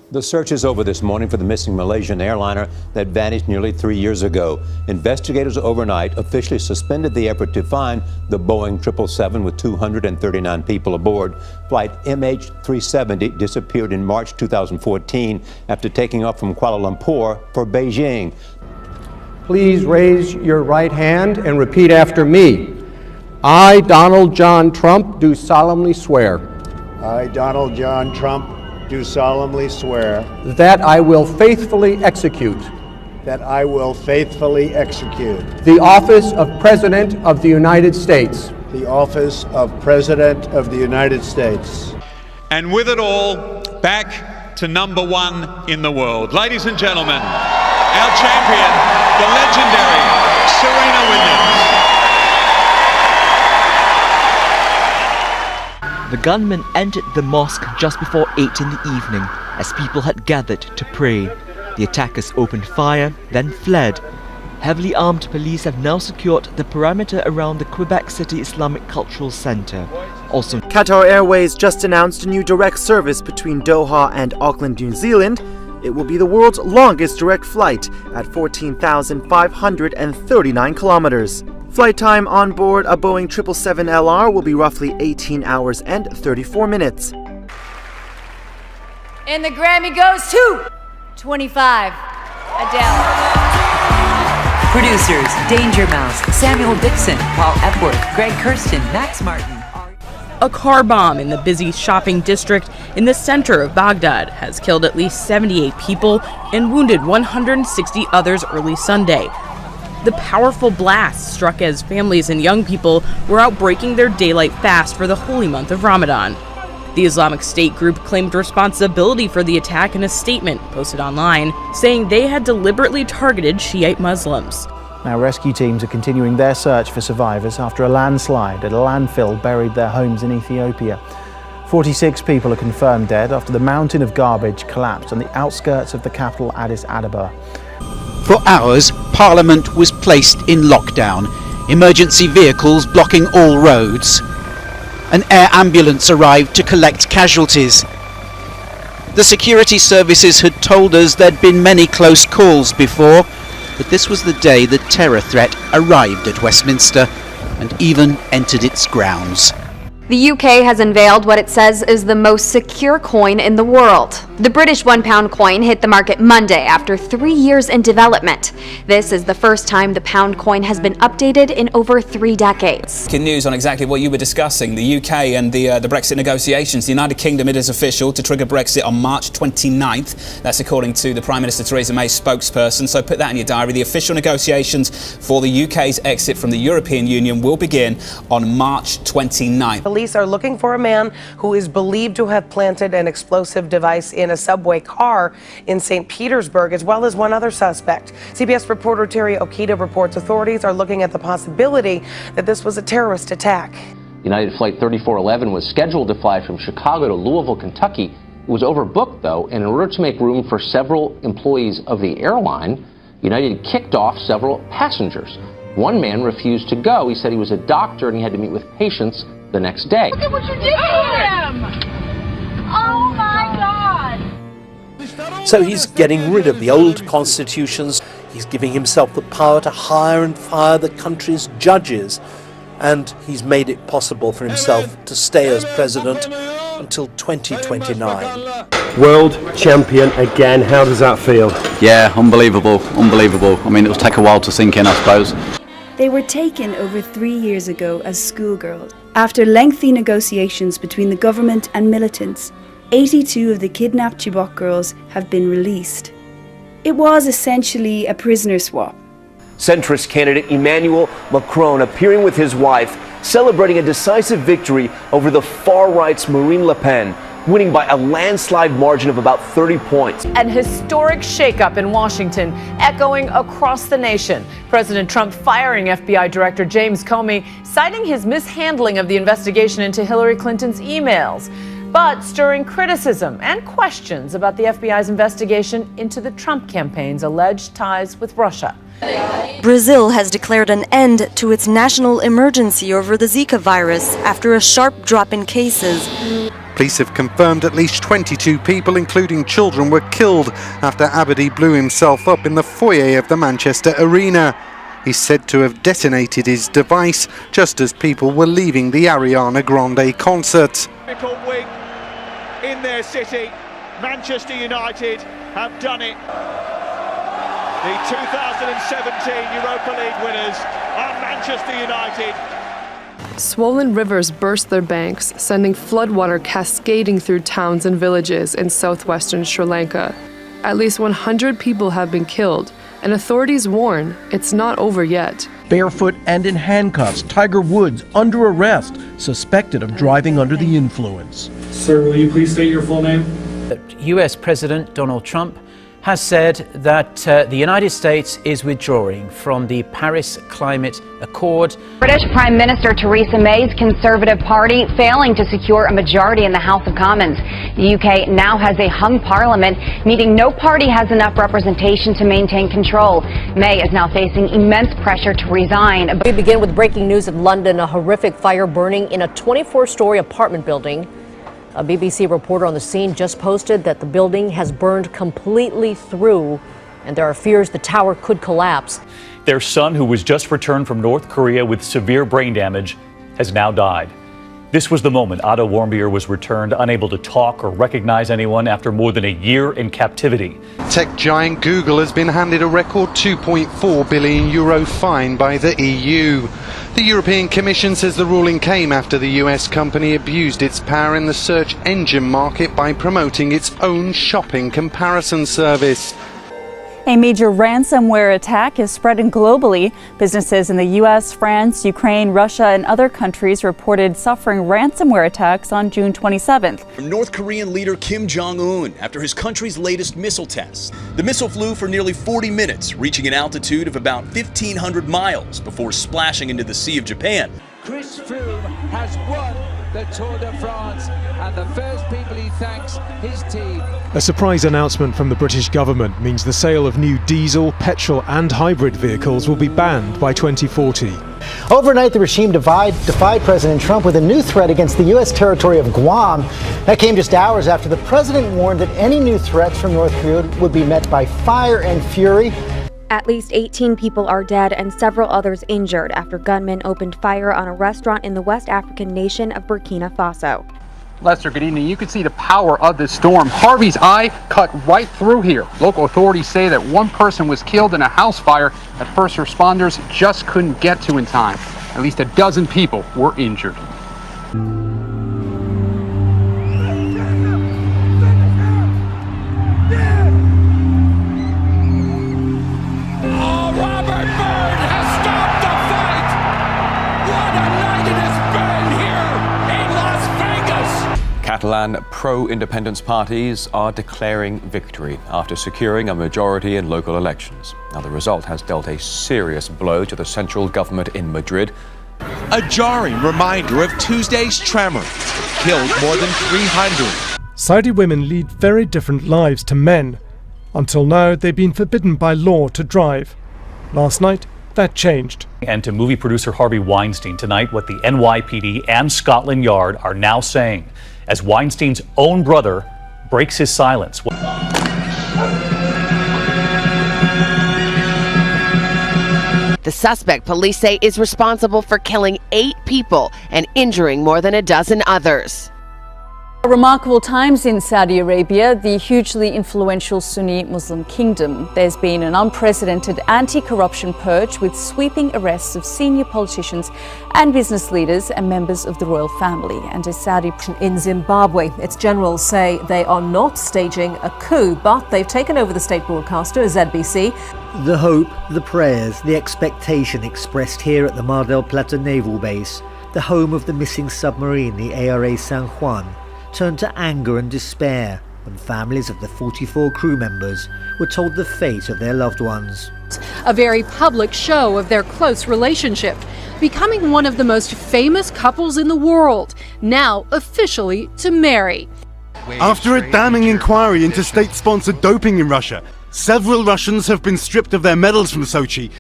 The search is over this morning for the missing Malaysian airliner that vanished nearly 3 years ago. Investigators overnight officially suspended the effort to find the Boeing 777 with 239 people aboard. Flight MH370 disappeared in March 2014 after taking off from Kuala Lumpur for Beijing. Please raise your right hand and repeat after me. I, Donald John Trump, do solemnly swear. I, Donald John Trump, do solemnly swear that I will faithfully execute the office of President of the United States. The office of President of the United States. And with it all, back to number one in the world. Ladies and gentlemen, our champion, the legendary Serena Williams. The gunman entered the mosque just before 8 in the evening as people had gathered to pray. The attackers opened fire, then fled. Heavily armed police have now secured the perimeter around the Quebec City Islamic Cultural Center. Also, Qatar Airways just announced a new direct service between Doha and Auckland, New Zealand. It will be the world's longest direct flight at 14,539 kilometers. Flight time on board a Boeing 777LR will be roughly 18 hours and 34 minutes. And the Grammy goes to 25, Adele. Producers, Danger Mouse, Samuel Dixon, Paul Epworth, Greg Kirsten, Max Martin. A car bomb in the busy shopping district in the center of Baghdad has killed at least 78 people and wounded 160 others early Sunday. The powerful blast struck as families and young people were out breaking their daylight fast for the holy month of Ramadan. The Islamic State group claimed responsibility for the attack in a statement posted online, saying they had deliberately targeted Shiite Muslims. Now, rescue teams are continuing their search for survivors after a landslide at a landfill buried their homes in Ethiopia. 46 people are confirmed dead after the mountain of garbage collapsed on the outskirts of the capital Addis Ababa. For hours, Parliament was placed in lockdown, emergency vehicles blocking all roads. An air ambulance arrived to collect casualties. The security services had told us there'd been many close calls before, but this was the day the terror threat arrived at Westminster and even entered its grounds. The UK has unveiled what it says is the most secure coin in the world. The British £1 coin hit the market Monday after 3 years in development. This is the first time the pound coin has been updated in over 3 decades. News on exactly what you were discussing, the UK and the Brexit negotiations. The United Kingdom, it is official to trigger Brexit on March 29th. That's according to the Prime Minister Theresa May's spokesperson. So put that in your diary. The official negotiations for the UK's exit from the European Union will begin on March 29th. Police are looking for a man who is believed to have planted an explosive device in a subway car in St. Petersburg, as well as one other suspect. CBS reporter Terry Okita reports authorities are looking at the possibility that this was a terrorist attack. United Flight 3411 was scheduled to fly from Chicago to Louisville, Kentucky. It was overbooked, though, and in order to make room for several employees of the airline, United kicked off several passengers. One man refused to go. He said he was a doctor and he had to meet with patients the next day. Look at what you did to him! Oh my God! So he's getting rid of the old constitutions. He's giving himself the power to hire and fire the country's judges. And he's made it possible for himself to stay as president until 2029. World champion again. How does that feel? Yeah, unbelievable. I mean, it'll take a while to sink in, I suppose. They were taken over 3 years ago as schoolgirls. After lengthy negotiations between the government and militants, 82 of the kidnapped Chibok girls have been released. It was essentially a prisoner swap. Centrist candidate Emmanuel Macron appearing with his wife, celebrating a decisive victory over the far-right's Marine Le Pen, winning by a landslide margin of about 30 points. An historic shakeup in Washington, echoing across the nation. President Trump firing FBI Director James Comey, citing his mishandling of the investigation into Hillary Clinton's emails, but stirring criticism and questions about the FBI's investigation into the Trump campaign's alleged ties with Russia. Brazil has declared an end to its national emergency over the Zika virus after a sharp drop in cases. Police have confirmed at least 22 people, including children, were killed after Abadi blew himself up in the foyer of the Manchester Arena. He's said to have detonated his device just as people were leaving the Ariana Grande concert. Week in their city, Manchester United have done it. The 2017 Europa League winners are Manchester United. Swollen rivers burst their banks, sending floodwater cascading through towns and villages in southwestern Sri Lanka. At least 100 people have been killed, and authorities warn it's not over yet. Barefoot and in handcuffs, Tiger Woods under arrest, suspected of driving under the influence. Sir, will you please state your full name? US President Donald Trump has said that the United States is withdrawing from the Paris Climate Accord. British Prime Minister Theresa May's Conservative Party failing to secure a majority in the House of Commons. The UK now has a hung parliament, meaning no party has enough representation to maintain control. May is now facing immense pressure to resign. We begin with breaking news in London, a horrific fire burning in a 24-story apartment building. A BBC reporter on the scene just posted that the building has burned completely through, and there are fears the tower could collapse. Their son, who was just returned from North Korea with severe brain damage, has now died. This was the moment Otto Warmbier was returned, unable to talk or recognize anyone after more than a year in captivity. Tech giant Google has been handed a record €2.4 billion fine by the EU. The European Commission says the ruling came after the US company abused its power in the search engine market by promoting its own shopping comparison service. A major ransomware attack is spreading globally. Businesses in the U.S., France, Ukraine, Russia, and other countries reported suffering ransomware attacks on June 27th. North Korean leader Kim Jong-un after his country's latest missile test. The missile flew for nearly 40 minutes, reaching an altitude of about 1,500 miles before splashing into the Sea of Japan. Chris Froome has won the Tour de France, and the first people he thanks his team. A surprise announcement from the British government means the sale of new diesel, petrol and hybrid vehicles will be banned by 2040. Overnight, the regime defied President Trump with a new threat against the U.S. territory of Guam. That came just hours after the president warned that any new threats from North Korea would be met by fire and fury. At least 18 people are dead and several others injured after gunmen opened fire on a restaurant in the West African nation of Burkina Faso. Lester, good evening. You can see the power of this storm. Harvey's eye cut right through here. Local authorities say that one person was killed in a house fire that first responders just couldn't get to in time. At least a dozen people were injured. Catalan pro-independence parties are declaring victory after securing a majority in local elections. Now, the result has dealt a serious blow to the central government in Madrid. A jarring reminder of Tuesday's tremor that killed more than 300. Saudi women lead very different lives to men. Until now, they've been forbidden by law to drive. Last night, that changed. And to movie producer Harvey Weinstein tonight, what the NYPD and Scotland Yard are now saying, as Weinstein's own brother breaks his silence. The suspect, police say, is responsible for killing 8 people and injuring more than a dozen others. Remarkable times in Saudi Arabia, the hugely influential Sunni Muslim kingdom. There's been an unprecedented anti-corruption purge with sweeping arrests of senior politicians and business leaders and members of the royal family. And a Saudi in Zimbabwe, its generals say they are not staging a coup, but they've taken over the state broadcaster, ZBC. The hope, the prayers, the expectation expressed here at the Mar del Plata Naval Base, the home of the missing submarine, the ARA San Juan, turned to anger and despair when families of the 44 crew members were told the fate of their loved ones. A very public show of their close relationship, becoming one of the most famous couples in the world, now officially to marry. After a damning inquiry into state-sponsored doping in Russia, several Russians have been stripped of their medals from Sochi.